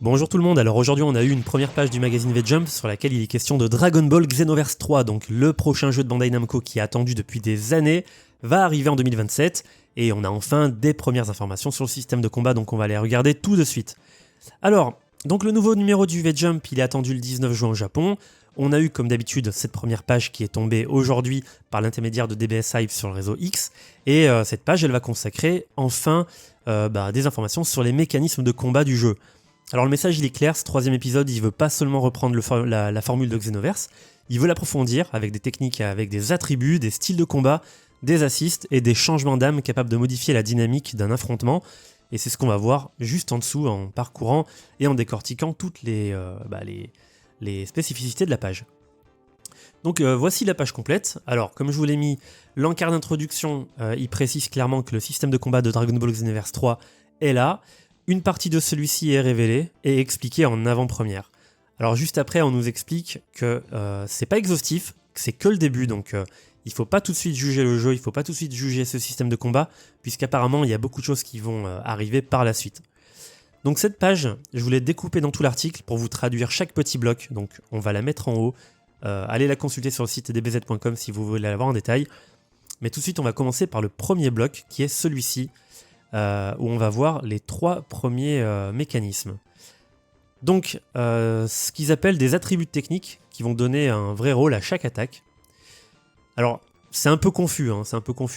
Bonjour tout le monde, alors aujourd'hui on a eu une première page du magazine V-Jump sur laquelle il est question de Dragon Ball Xenoverse 3, donc le prochain jeu de Bandai Namco qui est attendu depuis des années, va arriver en 2027, et on a enfin des premières informations sur le système de combat, donc on va les regarder tout de suite. Alors, donc le nouveau numéro du V-Jump, il est attendu le 19 juin au Japon. On a eu comme d'habitude cette première page qui est tombée aujourd'hui par l'intermédiaire de DBS Hive sur le réseau X, et cette page elle va consacrer enfin des informations sur les mécanismes de combat du jeu. Alors le message il est clair, ce troisième épisode il veut pas seulement reprendre la formule de Xenoverse, il veut l'approfondir avec des techniques, avec des attributs, des styles de combat, des assists et des changements d'âme capables de modifier la dynamique d'un affrontement. Et c'est ce qu'on va voir juste en dessous en parcourant et en décortiquant toutes les spécificités de la page. Donc voici la page complète. Alors comme je vous l'ai mis, l'encart d'introduction il précise clairement que le système de combat de Dragon Ball Xenoverse 3 est là. Une partie de celui-ci est révélée et expliquée en avant-première. Alors juste après, on nous explique que c'est pas exhaustif, que c'est que le début, donc il faut pas tout de suite juger le jeu, il faut pas tout de suite juger ce système de combat, puisqu'apparemment il y a beaucoup de choses qui vont arriver par la suite. Donc cette page, je voulais découper dans tout l'article pour vous traduire chaque petit bloc, donc on va la mettre en haut. Allez la consulter sur le site dbz.com si vous voulez la voir en détail. Mais tout de suite, on va commencer par le premier bloc, qui est celui-ci, où on va voir les trois premiers mécanismes. Donc, ce qu'ils appellent des attributs techniques qui vont donner un vrai rôle à chaque attaque. Alors, c'est un peu confus,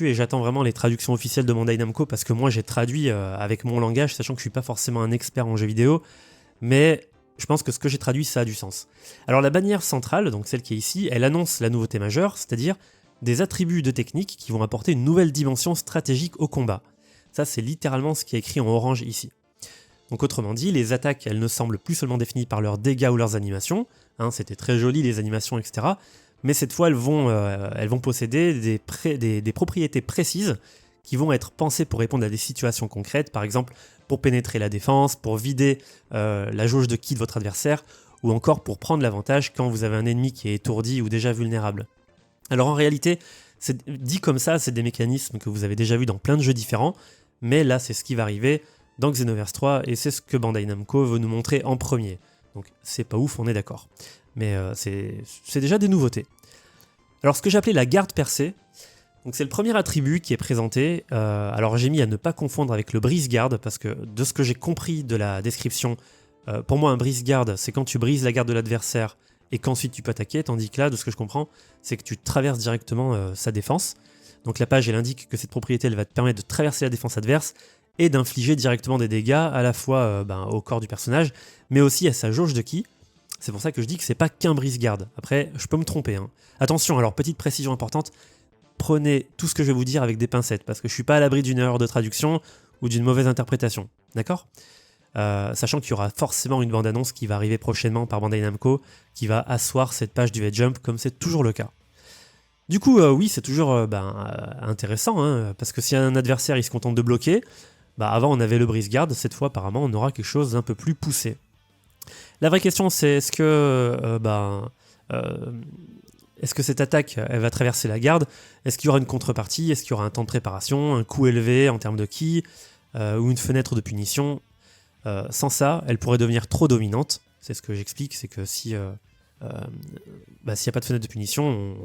et j'attends vraiment les traductions officielles de Bandai Namco parce que moi j'ai traduit avec mon langage, sachant que je suis pas forcément un expert en jeux vidéo, mais je pense que ce que j'ai traduit ça a du sens. Alors la bannière centrale, donc celle qui est ici, elle annonce la nouveauté majeure, c'est-à-dire des attributs de technique qui vont apporter une nouvelle dimension stratégique au combat. Ça, c'est littéralement ce qui est écrit en orange ici. Donc autrement dit, les attaques, elles ne semblent plus seulement définies par leurs dégâts ou leurs animations, c'était très joli les animations, etc. Mais cette fois, elles vont posséder des propriétés précises qui vont être pensées pour répondre à des situations concrètes, par exemple pour pénétrer la défense, pour vider la jauge de ki de votre adversaire, ou encore pour prendre l'avantage quand vous avez un ennemi qui est étourdi ou déjà vulnérable. Alors en réalité, dit comme ça, c'est des mécanismes que vous avez déjà vus dans plein de jeux différents, mais là, c'est ce qui va arriver dans Xenoverse 3, et c'est ce que Bandai Namco veut nous montrer en premier. Donc c'est pas ouf, on est d'accord. Mais c'est déjà des nouveautés. Alors ce que j'appelais la garde percée, donc c'est le premier attribut qui est présenté. Alors j'ai mis à ne pas confondre avec le brise-garde, parce que de ce que j'ai compris de la description, pour moi un brise-garde, c'est quand tu brises la garde de l'adversaire et qu'ensuite tu peux attaquer, tandis que là, de ce que je comprends, c'est que tu traverses directement sa défense. Donc la page elle indique que cette propriété elle va te permettre de traverser la défense adverse et d'infliger directement des dégâts à la fois au corps du personnage, mais aussi à sa jauge de ki. C'est pour ça que je dis que c'est pas qu'un brise-garde. Après, je peux me tromper. Attention, alors petite précision importante, prenez tout ce que je vais vous dire avec des pincettes, parce que je suis pas à l'abri d'une erreur de traduction ou d'une mauvaise interprétation. D'accord ? Sachant qu'il y aura forcément une bande-annonce qui va arriver prochainement par Bandai Namco, qui va asseoir cette page du V-Jump, comme c'est toujours le cas. Du coup, oui, c'est toujours intéressant, parce que si un adversaire il se contente de bloquer, avant on avait le brise-garde, cette fois apparemment on aura quelque chose d'un peu plus poussé. La vraie question c'est est-ce que cette attaque elle va traverser la garde ? Est-ce qu'il y aura une contrepartie ? Est-ce qu'il y aura un temps de préparation, un coût élevé en termes de ki, ou une fenêtre de punition ? Sans ça, elle pourrait devenir trop dominante. C'est ce que j'explique, c'est que si... s'il n'y a pas de fenêtre de punition,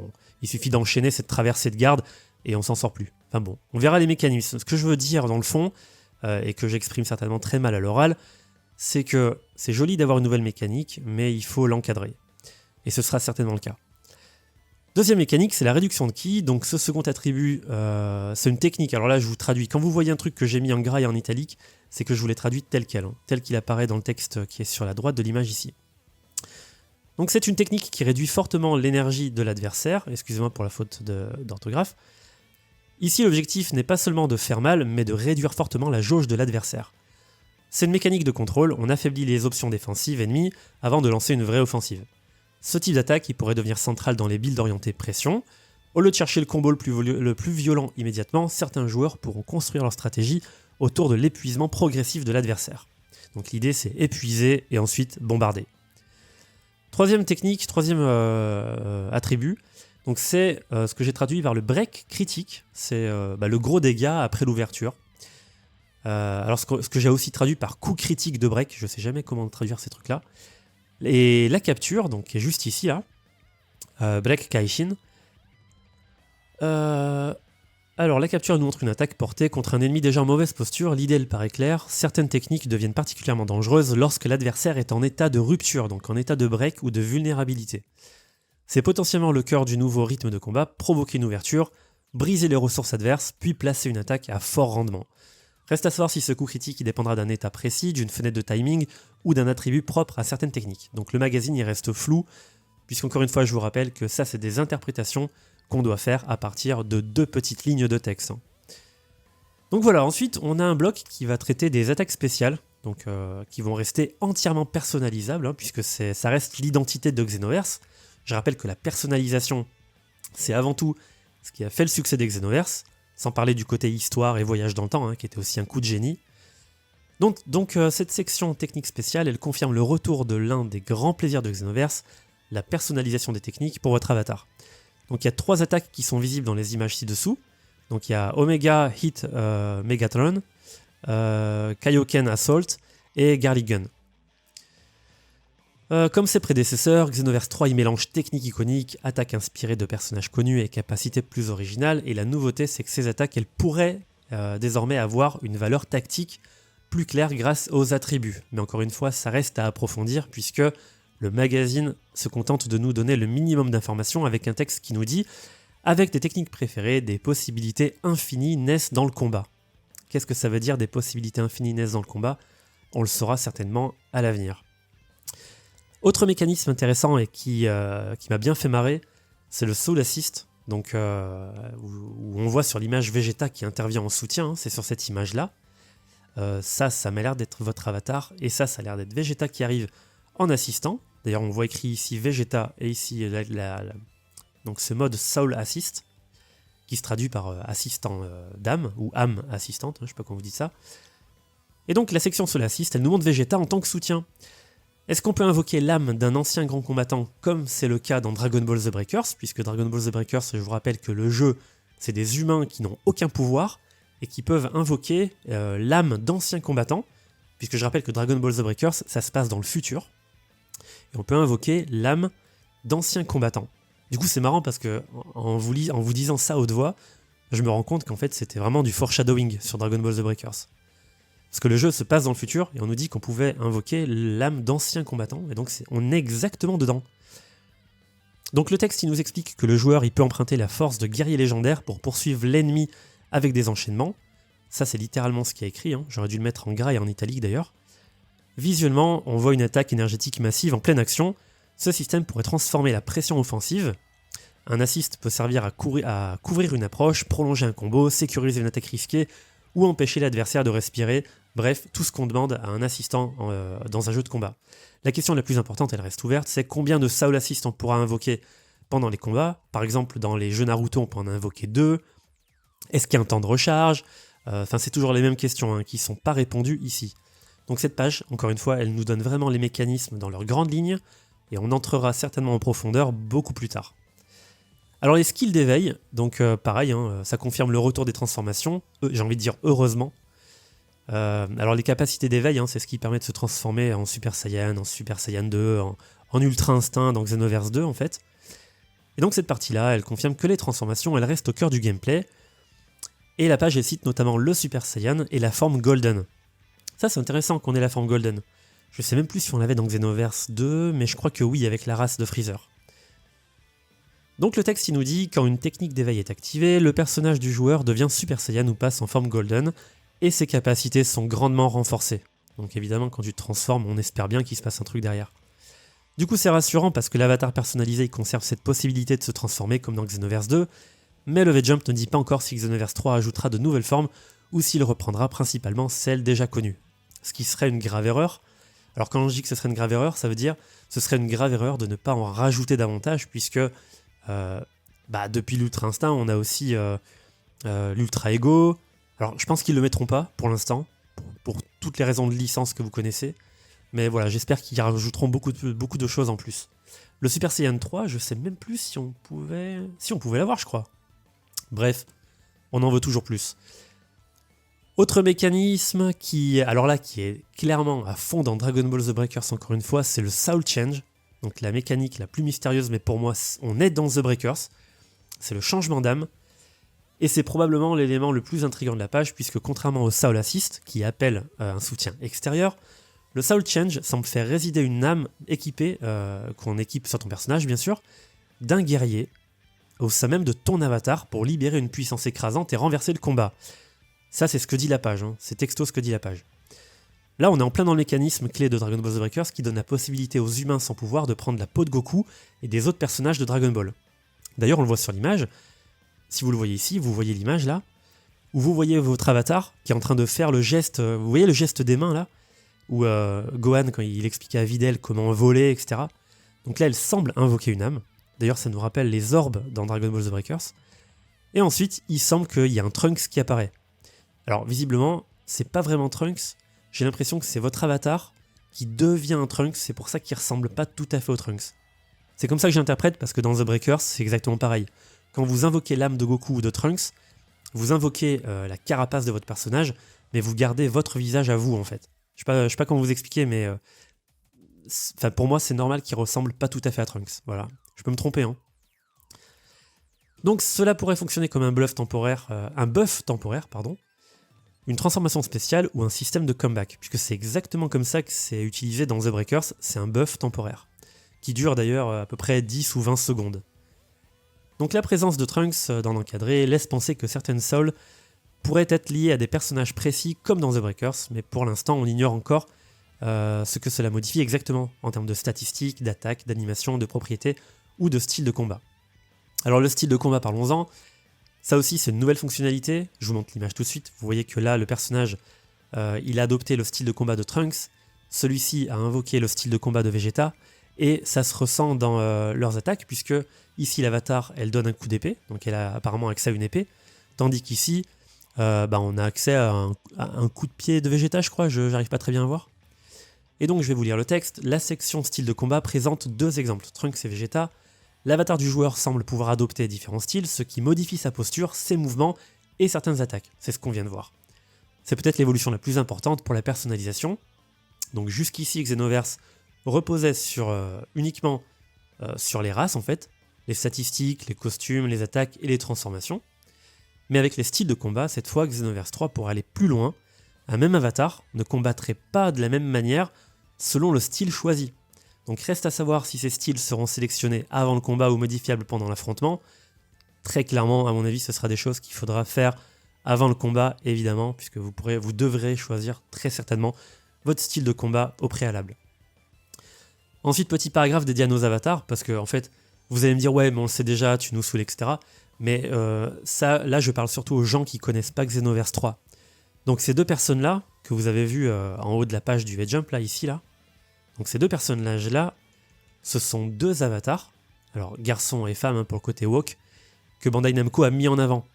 il suffit d'enchaîner cette traversée de garde et on s'en sort plus. Enfin bon, on verra les mécanismes. Ce que je veux dire dans le fond, et que j'exprime certainement très mal à l'oral, c'est que c'est joli d'avoir une nouvelle mécanique, mais il faut l'encadrer. Et ce sera certainement le cas. Deuxième mécanique, c'est la réduction de ki. Donc ce second attribut, c'est une technique. Alors là, je vous traduis. Quand vous voyez un truc que j'ai mis en gras et en italique, c'est que je vous l'ai traduit tel quel, tel qu'il apparaît dans le texte qui est sur la droite de l'image ici. Donc c'est une technique qui réduit fortement l'énergie de l'adversaire, excusez-moi pour la faute d'orthographe. Ici l'objectif n'est pas seulement de faire mal, mais de réduire fortement la jauge de l'adversaire. C'est une mécanique de contrôle, on affaiblit les options défensives ennemies avant de lancer une vraie offensive. Ce type d'attaque il pourrait devenir central dans les builds orientés pression. Au lieu de chercher le combo le plus violent immédiatement, certains joueurs pourront construire leur stratégie autour de l'épuisement progressif de l'adversaire. Donc l'idée c'est épuiser et ensuite bombarder. Troisième technique, troisième attribut, donc c'est ce que j'ai traduit par le break critique, c'est le gros dégât après l'ouverture. Alors ce que j'ai aussi traduit par coup critique de break, je sais jamais comment traduire ces trucs-là. Et la capture, donc qui est juste ici, là, break kaishin. Alors la capture nous montre une attaque portée contre un ennemi déjà en mauvaise posture. L'idée elle paraît claire, certaines techniques deviennent particulièrement dangereuses lorsque l'adversaire est en état de rupture, donc en état de break ou de vulnérabilité. C'est potentiellement le cœur du nouveau rythme de combat, provoquer une ouverture, briser les ressources adverses, puis placer une attaque à fort rendement. Reste à savoir si ce coup critique il dépendra d'un état précis, d'une fenêtre de timing ou d'un attribut propre à certaines techniques. Donc le magazine il reste flou, puisqu'encore une fois je vous rappelle que ça c'est des interprétations qu'on doit faire à partir de 2 petites lignes de texte. Donc voilà, ensuite on a un bloc qui va traiter des attaques spéciales, donc qui vont rester entièrement personnalisables, puisque ça reste l'identité de Xenoverse. Je rappelle que la personnalisation, c'est avant tout ce qui a fait le succès des Xenoverse, sans parler du côté histoire et voyage dans le temps, qui était aussi un coup de génie. Donc cette section technique spéciale, elle confirme le retour de l'un des grands plaisirs de Xenoverse, la personnalisation des techniques pour votre avatar. Donc il y a 3 attaques qui sont visibles dans les images ci-dessous. Donc il y a Omega Hit Megatron, Kaioken Assault et Garlic Gun. Comme ses prédécesseurs, Xenoverse 3 y mélange techniques iconiques, attaques inspirées de personnages connus et capacités plus originales, et la nouveauté c'est que ces attaques elles pourraient désormais avoir une valeur tactique plus claire grâce aux attributs. Mais encore une fois, ça reste à approfondir puisque le magazine se contente de nous donner le minimum d'informations avec un texte qui nous dit « Avec tes techniques préférées, des possibilités infinies naissent dans le combat ». Qu'est-ce que ça veut dire des possibilités infinies naissent dans le combat ? On le saura certainement à l'avenir. Autre mécanisme intéressant et qui m'a bien fait marrer, c'est le Soul Assist, donc, où on voit sur l'image Vegeta qui intervient en soutien, c'est sur cette image-là. Ça m'a l'air d'être votre avatar, et ça a l'air d'être Vegeta qui arrive en assistant. D'ailleurs, on voit écrit ici Vegeta et ici donc ce mode Soul Assist, qui se traduit par assistant d'âme, ou âme assistante, je ne sais pas comment vous dites ça. Et donc la section Soul Assist, elle nous montre Vegeta en tant que soutien. Est-ce qu'on peut invoquer l'âme d'un ancien grand combattant, comme c'est le cas dans Dragon Ball The Breakers, puisque Dragon Ball The Breakers, je vous rappelle que le jeu, c'est des humains qui n'ont aucun pouvoir, et qui peuvent invoquer l'âme d'anciens combattants, puisque je rappelle que Dragon Ball The Breakers, ça se passe dans le futur, et on peut invoquer l'âme d'anciens combattants. Du coup, c'est marrant parce que en vous disant ça à haute voix, je me rends compte qu'en fait, c'était vraiment du foreshadowing sur Dragon Ball The Breakers. Parce que le jeu se passe dans le futur, et on nous dit qu'on pouvait invoquer l'âme d'anciens combattants, et donc on est exactement dedans. Donc le texte, il nous explique que le joueur il peut emprunter la force de guerrier légendaire pour poursuivre l'ennemi avec des enchaînements. Ça, c'est littéralement ce qui est écrit, j'aurais dû le mettre en gras et en italique d'ailleurs. Visuellement, on voit une attaque énergétique massive en pleine action. Ce système pourrait transformer la pression offensive. Un assist peut servir à couvrir une approche, prolonger un combo, sécuriser une attaque risquée ou empêcher l'adversaire de respirer. Bref, tout ce qu'on demande à un assistant dans un jeu de combat. La question la plus importante, elle reste ouverte, c'est combien de Soul Assist on pourra invoquer pendant les combats. Par exemple, dans les jeux Naruto, on peut en invoquer 2. Est-ce qu'il y a un temps de recharge ? C'est toujours les mêmes questions qui ne sont pas répondues ici. Donc cette page, encore une fois, elle nous donne vraiment les mécanismes dans leurs grandes lignes, et on entrera certainement en profondeur beaucoup plus tard. Alors les skills d'éveil, donc pareil, ça confirme le retour des transformations, j'ai envie de dire heureusement. Alors les capacités d'éveil, c'est ce qui permet de se transformer en Super Saiyan, en Super Saiyan 2, en Ultra Instinct dans Xenoverse 2 en fait. Et donc cette partie-là, elle confirme que les transformations, elles restent au cœur du gameplay. Et la page, elle cite notamment le Super Saiyan et la forme Golden. Ça, c'est intéressant qu'on ait la forme Golden. Je sais même plus si on l'avait dans Xenoverse 2, mais je crois que oui, avec la race de Freezer. Donc le texte, il nous dit, quand une technique d'éveil est activée, le personnage du joueur devient Super Saiyan ou passe en forme Golden, et ses capacités sont grandement renforcées. Donc évidemment, quand tu te transformes, on espère bien qu'il se passe un truc derrière. Du coup, c'est rassurant parce que l'avatar personnalisé il conserve cette possibilité de se transformer comme dans Xenoverse 2, mais le V-Jump ne dit pas encore si Xenoverse 3 ajoutera de nouvelles formes ou s'il reprendra principalement celles déjà connues. Ce qui serait une grave erreur. Alors quand je dis que ce serait une grave erreur, ça veut dire que ce serait une grave erreur de ne pas en rajouter davantage, puisque depuis l'Ultra Instinct, on a aussi l'Ultra Ego. Alors je pense qu'ils ne le mettront pas pour l'instant, pour toutes les raisons de licence que vous connaissez. Mais voilà, j'espère qu'ils rajouteront beaucoup de choses en plus. Le Super Saiyan 3, je sais même plus si on pouvait l'avoir, je crois. Bref, on en veut toujours plus. Autre mécanisme qui est clairement à fond dans Dragon Ball The Breakers encore une fois, c'est le Soul Change. Donc la mécanique la plus mystérieuse, mais pour moi, on est dans The Breakers. C'est le changement d'âme. Et c'est probablement l'élément le plus intriguant de la page, puisque contrairement au Soul Assist, qui appelle un soutien extérieur, le Soul Change semble faire résider une âme équipée, qu'on équipe sur ton personnage bien sûr, d'un guerrier, au sein même de ton avatar, pour libérer une puissance écrasante et renverser le combat. Ça, c'est ce que dit la page, hein. C'est texto ce que dit la page. Là, on est en plein dans le mécanisme clé de Dragon Ball The Breakers qui donne la possibilité aux humains sans pouvoir de prendre la peau de Goku et des autres personnages de Dragon Ball. D'ailleurs, on le voit sur l'image. Si vous le voyez ici, vous voyez l'image là, où vous voyez votre avatar qui est en train de faire le geste. Vous voyez le geste des mains là, où Gohan, quand il expliquait à Videl comment voler, etc. Donc là, elle semble invoquer une âme. D'ailleurs, ça nous rappelle les orbes dans Dragon Ball The Breakers. Et ensuite, il semble qu'il y a un Trunks qui apparaît. Alors, visiblement, c'est pas vraiment Trunks. J'ai l'impression que c'est votre avatar qui devient un Trunks. C'est pour ça qu'il ressemble pas tout à fait au Trunks. C'est comme ça que j'interprète, parce que dans The Breakers, c'est exactement pareil. Quand vous invoquez l'âme de Goku ou de Trunks, vous invoquez la carapace de votre personnage, mais vous gardez votre visage à vous, en fait. Je sais pas comment vous expliquer, mais pour moi, c'est normal qu'il ressemble pas tout à fait à Trunks. Voilà. Je peux me tromper, hein. Donc, cela pourrait fonctionner comme un buff temporaire, une transformation spéciale ou un système de comeback, puisque c'est exactement comme ça que c'est utilisé dans The Breakers, c'est un buff temporaire, qui dure d'ailleurs à peu près 10 ou 20 secondes. Donc la présence de Trunks dans l'encadré laisse penser que certaines souls pourraient être liées à des personnages précis comme dans The Breakers, mais pour l'instant on ignore encore ce que cela modifie exactement en termes de statistiques, d'attaque, d'animation, de propriétés ou de style de combat. Alors le style de combat, parlons-en. Ça aussi, c'est une nouvelle fonctionnalité. Je vous montre l'image tout de suite. Vous voyez que là, le personnage, il a adopté le style de combat de Trunks. Celui-ci a invoqué le style de combat de Vegeta. Et ça se ressent dans leurs attaques, puisque ici, l'avatar, elle donne un coup d'épée. Donc elle a apparemment accès à une épée. Tandis qu'ici, on a accès à un coup de pied de Vegeta, je crois. J'arrive pas très bien à voir. Et donc, je vais vous lire le texte. La section style de combat présente deux exemples, Trunks et Vegeta. L'avatar du joueur semble pouvoir adopter différents styles, ce qui modifie sa posture, ses mouvements et certaines attaques. C'est ce qu'on vient de voir. C'est peut-être l'évolution la plus importante pour la personnalisation. Donc jusqu'ici, Xenoverse reposait uniquement sur les races en fait, les statistiques, les costumes, les attaques et les transformations. Mais avec les styles de combat, cette fois, Xenoverse 3 pourrait aller plus loin. Un même avatar ne combattrait pas de la même manière selon le style choisi. Donc reste à savoir si ces styles seront sélectionnés avant le combat ou modifiables pendant l'affrontement. Très clairement, à mon avis, ce sera des choses qu'il faudra faire avant le combat, évidemment, puisque vous devrez choisir très certainement votre style de combat au préalable. Ensuite, petit paragraphe dédié à nos avatars, parce que en fait, vous allez me dire, ouais, mais on le sait déjà, tu nous saoules, etc. Mais là, je parle surtout aux gens qui connaissent pas Xenoverse 3. Donc ces deux personnes-là, que vous avez vues en haut de la page du Headjump, là, ici, là, donc ces deux personnages-là, ce sont deux avatars, alors garçon et femme hein, pour le côté woke, que Bandai Namco a mis en avant.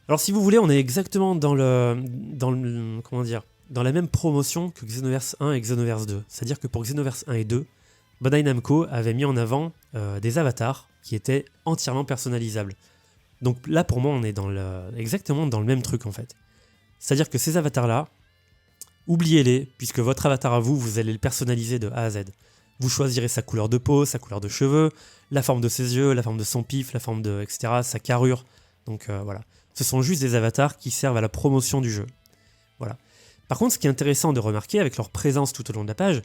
Alors si vous voulez, on est exactement dans la même promotion que Xenoverse 1 et Xenoverse 2. C'est-à-dire que pour Xenoverse 1 et 2, Bandai Namco avait mis en avant des avatars qui étaient entièrement personnalisables. Donc là pour moi, on est exactement dans le même truc en fait. C'est-à-dire que ces avatars-là, oubliez-les, puisque votre avatar à vous, vous allez le personnaliser de A à Z. Vous choisirez sa couleur de peau, sa couleur de cheveux, la forme de ses yeux, la forme de son pif, la forme de... etc., sa carrure. Donc voilà. Ce sont juste des avatars qui servent à la promotion du jeu. Voilà. Par contre, ce qui est intéressant de remarquer avec leur présence tout au long de la page,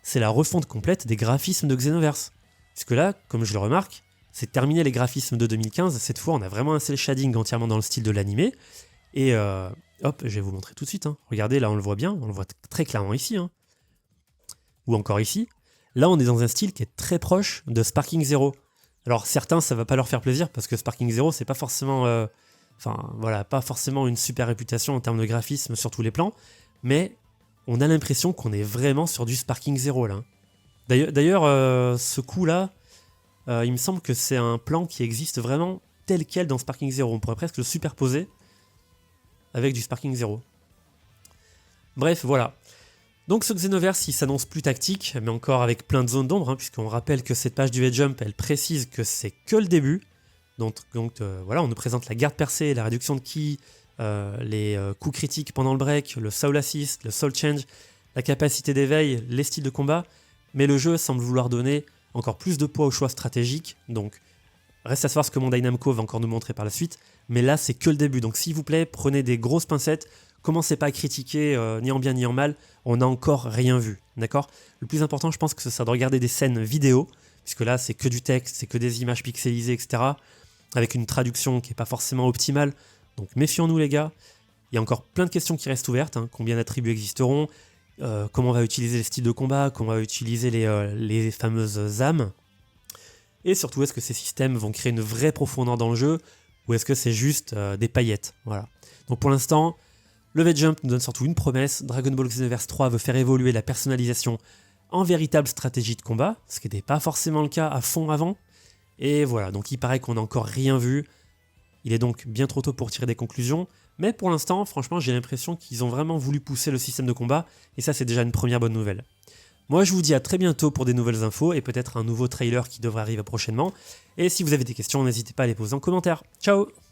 c'est la refonte complète des graphismes de Xenoverse. Puisque là, comme je le remarque, c'est terminé les graphismes de 2015. Cette fois, on a vraiment un cel shading entièrement dans le style de l'animé. Et hop, je vais vous montrer tout de suite. Hein. Regardez, là on le voit bien, on le voit très clairement ici. Hein. Ou encore ici. Là on est dans un style qui est très proche de Sparking Zero. Alors certains ça va pas leur faire plaisir parce que Sparking Zero c'est pas forcément... pas forcément une super réputation en termes de graphisme sur tous les plans. Mais on a l'impression qu'on est vraiment sur du Sparking Zero là. D'ailleurs, ce coup-là, il me semble que c'est un plan qui existe vraiment tel quel dans Sparking Zero. On pourrait presque le superposer avec du Sparking Zero. Bref, voilà. Donc ce Xenoverse, il s'annonce plus tactique, mais encore avec plein de zones d'ombre, hein, puisqu'on rappelle que cette page du Headjump, elle précise que c'est que le début. Donc voilà, on nous présente la garde percée, la réduction de ki, les coups critiques pendant le break, le soul assist, le soul change, la capacité d'éveil, les styles de combat, mais le jeu semble vouloir donner encore plus de poids aux choix stratégiques, donc reste à savoir ce que Bandai Namco va encore nous montrer par la suite, mais là c'est que le début, donc s'il vous plaît, prenez des grosses pincettes, commencez pas à critiquer ni en bien ni en mal, on n'a encore rien vu, d'accord ? Le plus important je pense que ce sera de regarder des scènes vidéo, puisque là c'est que du texte, c'est que des images pixelisées, etc., avec une traduction qui n'est pas forcément optimale, donc méfions-nous les gars, il y a encore plein de questions qui restent ouvertes, combien d'attributs existeront, comment on va utiliser les styles de combat, comment on va utiliser les fameuses âmes, et surtout est-ce que ces systèmes vont créer une vraie profondeur dans le jeu, ou est-ce que c'est juste des paillettes, voilà. Donc pour l'instant, Level Jump nous donne surtout une promesse, Dragon Ball Xenoverse 3 veut faire évoluer la personnalisation en véritable stratégie de combat, ce qui n'était pas forcément le cas à fond avant, et voilà, donc il paraît qu'on n'a encore rien vu, il est donc bien trop tôt pour tirer des conclusions, mais pour l'instant, franchement, j'ai l'impression qu'ils ont vraiment voulu pousser le système de combat, et ça c'est déjà une première bonne nouvelle. Moi je vous dis à très bientôt pour des nouvelles infos, et peut-être un nouveau trailer qui devrait arriver prochainement, et si vous avez des questions, n'hésitez pas à les poser en commentaire. Ciao!